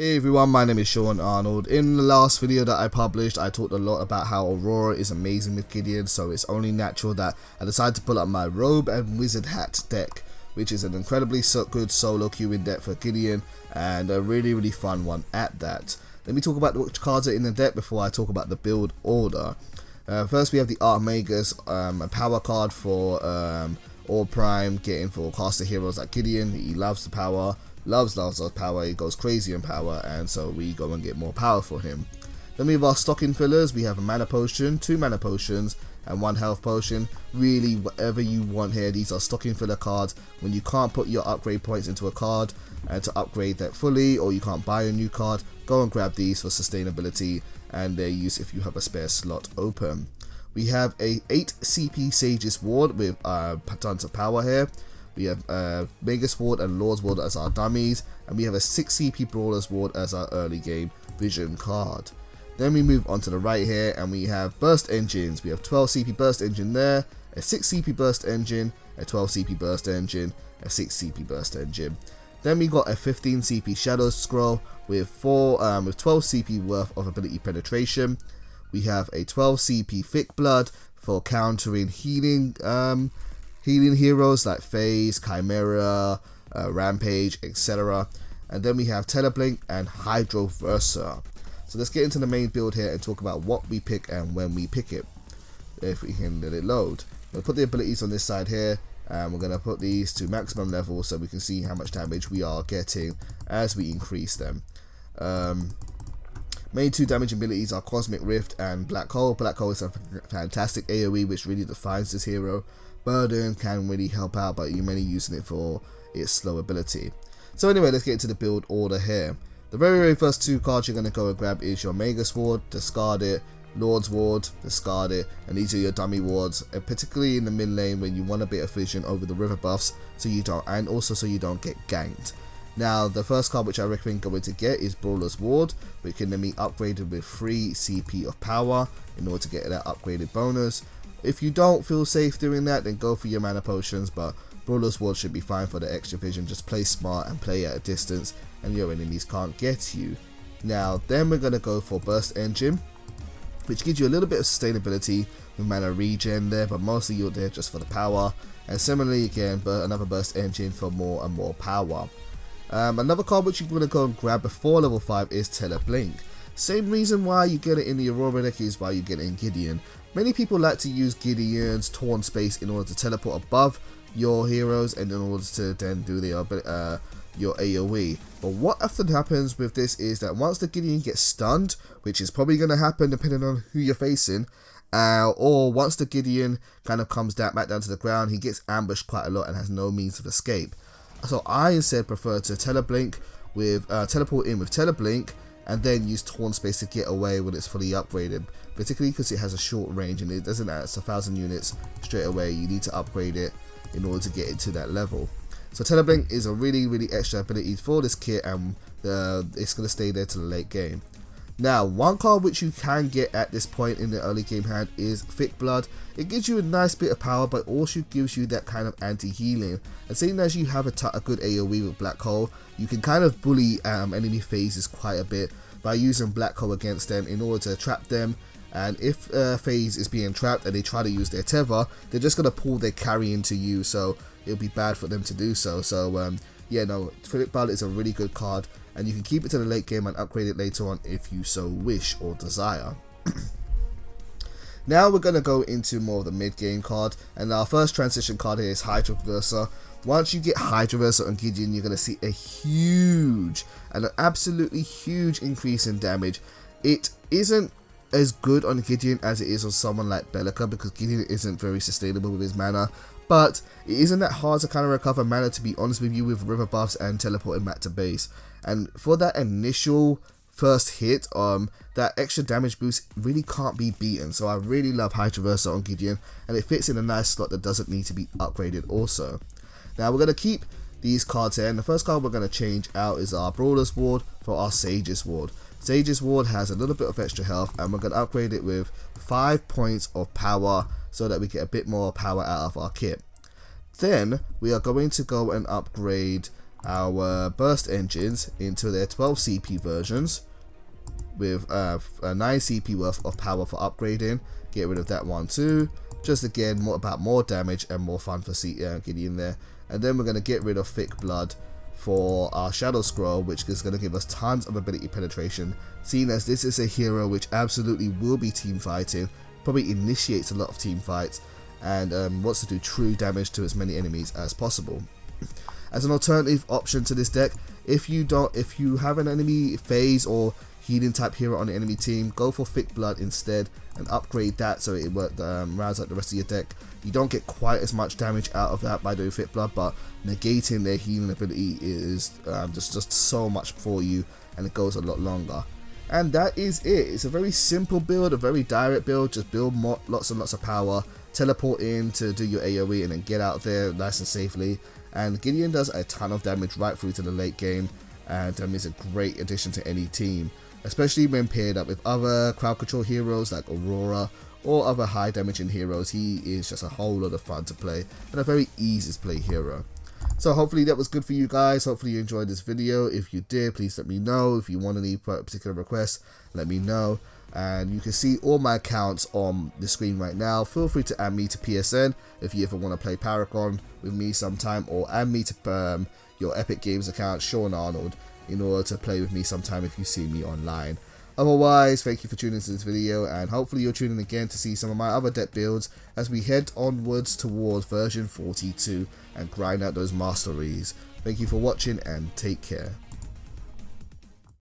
Hey everyone, my name is Sean Arnold. In the last video that I published, I talked a lot about how Aurora is amazing with Gideon, so it's only natural that I decided to pull up my Robe and Wizard Hat deck, which is an incredibly good solo queuing deck for Gideon, and a really fun one at that. Let me talk about which cards are in the deck before I talk about the build order. First we have the Archmagus, a power card for All Prime, getting for caster heroes like Gideon. He loves the power. Loves power, he goes crazy in power, and so we go and get more power for him. Then we have our stocking fillers. We have a mana potion, 2 mana potions, and 1 health potion. Really, whatever you want here, these are stocking filler cards. When you can't put your upgrade points into a card and to upgrade that fully, or you can't buy a new card, go and grab these for sustainability, and they're used if you have a spare slot open. We have a 8 CP Sage's Ward with tons of power here. We have Magus Ward and Lord's Ward as our dummies, and we have a 6 CP Brawler's Ward as our early game vision card. Then we move on to the right here, and we have Burst Engines. We have 12 CP Burst Engine there, a 6 CP Burst Engine, a 12 CP Burst Engine, a 6 CP Burst Engine. Then we got a 15 CP Shadow Scroll with 12 CP worth of ability penetration. We have a 12 CP Thick Blood for countering healing heroes like Phase, Chimera, Rampage, etc. And then we have Teleblink and Hydroverser. So let's get into the main build here and talk about what we pick and when we pick it, if we can let it load. We'll put the abilities on this side here, and we're going to put these to maximum level so we can see how much damage we are getting as we increase them. Main 2 damage abilities are Cosmic Rift and BlackHole. BlackHole is a fantastic AoE which really defines this hero. Burden can really help out, but you're mainly using it for its slow ability. So anyway, let's get into the build order here. The very first 2 cards you're going to go and grab is your Magus Ward, discard it, Lord's Ward, discard it, and these are your dummy wards, and particularly in the mid lane when you want a bit of vision over the river buffs, so you don't get ganked. Now the first card which I recommend going to get is Brawler's Ward, which can then be upgraded with 3 CP of power in order to get that upgraded bonus. If you don't feel safe doing that, then go for your mana potions, but Brawler's Ward should be fine for the extra vision. Just play smart and play at a distance, and your enemies can't get you. Now then we're going to go for Burst Engine, which gives you a little bit of sustainability with mana regen there, but mostly you're there just for the power. And similarly again, another Burst Engine for more and more power. Another card which you're going to go and grab before level 5 is Teleblink. Same reason why you get it in the Aurora deck is why you get it in Gideon. Many people like to use Gideon's Torn Space in order to teleport above your heroes and in order to then do your AoE. But what often happens with this is that once the Gideon gets stunned, which is probably going to happen depending on who you're facing, or once the Gideon kind of comes back down to the ground, he gets ambushed quite a lot and has no means of escape. So I instead prefer to teleport in with Teleblink, and then use Torn Space to get away when it's fully upgraded, particularly because it has a short range and it doesn't add 1,000 units straight away. You need to upgrade it in order to get it to that level. So Teleblink is a really extra ability for this kit, and it's going to stay there to the late game. Now, one card which you can get at this point in the early game hand is Thick Blood. It gives you a nice bit of power, but also gives you that kind of anti-healing. And seeing as you have a good AoE with BlackHole, you can kind of bully enemy phases quite a bit by using BlackHole against them in order to trap them. And if phase is being trapped and they try to use their tether, they're just going to pull their carry into you, so it'll be bad for them to do so. So yeah, no, Thick Blood is a really good card, and you can keep it to the late game and upgrade it later on if you so wish or desire. Now we're going to go into more of the mid game card, and our first transition card here is Hydroverser. Once you get Hydroverser on Gideon, you're going to see a huge, and an absolutely huge increase in damage. It isn't as good on Gideon as it is on someone like Bellica, because Gideon isn't very sustainable with his mana, but it isn't that hard to kind of recover mana, to be honest with you, with river buffs and teleporting back to base. And for that initial first hit, that extra damage boost really can't be beaten. So I really love Hydroverser on Gideon, and it fits in a nice slot that doesn't need to be upgraded also. Now we're going to keep these cards here, and the first card we're going to change out is our Brawler's Ward for our Sage's Ward. Sage's Ward has a little bit of extra health, and we're going to upgrade it with 5 points of power so that we get a bit more power out of our kit. Then we are going to go and upgrade our burst engines into their 12 CP versions with 9 CP worth of power for upgrading. Get rid of that one too. Just again, more damage and more fun for Gideon there. And then we're going to get rid of Thick Blood for our Shadow Scroll, which is going to give us tons of ability penetration, seeing as this is a hero which absolutely will be team fighting, probably initiates a lot of team fights, and wants to do true damage to as many enemies as possible. As an alternative option to this deck, if you have an enemy phase or healing type hero on the enemy team, go for Thick Blood instead and upgrade that so it rounds out the rest of your deck. You don't get quite as much damage out of that by doing Thick Blood, but negating their healing ability is just so much for you, and it goes a lot longer. And that is it. It's a very simple build, a very direct build. Just build lots and lots of power, teleport in to do your AoE, and then get out there nice and safely. And Gideon does a ton of damage right through to the late game, and is a great addition to any team, especially when paired up with other crowd control heroes like Aurora or other high damaging heroes. He is just a whole lot of fun to play and a very easy to play hero. So hopefully that was good for you guys. Hopefully you enjoyed this video. If you did, please let me know. If you want any particular requests, let me know. And you can see all my accounts on the screen right now. Feel free to add me to PSN if you ever want to play Paragon with me sometime, or add me to your Epic Games account, Sean Arnold, in order to play with me sometime if you see me online. Otherwise, thank you for tuning into this video, and hopefully you'll tune in again to see some of my other deck builds as we head onwards towards version 42 and grind out those masteries. Thank you for watching, and take care.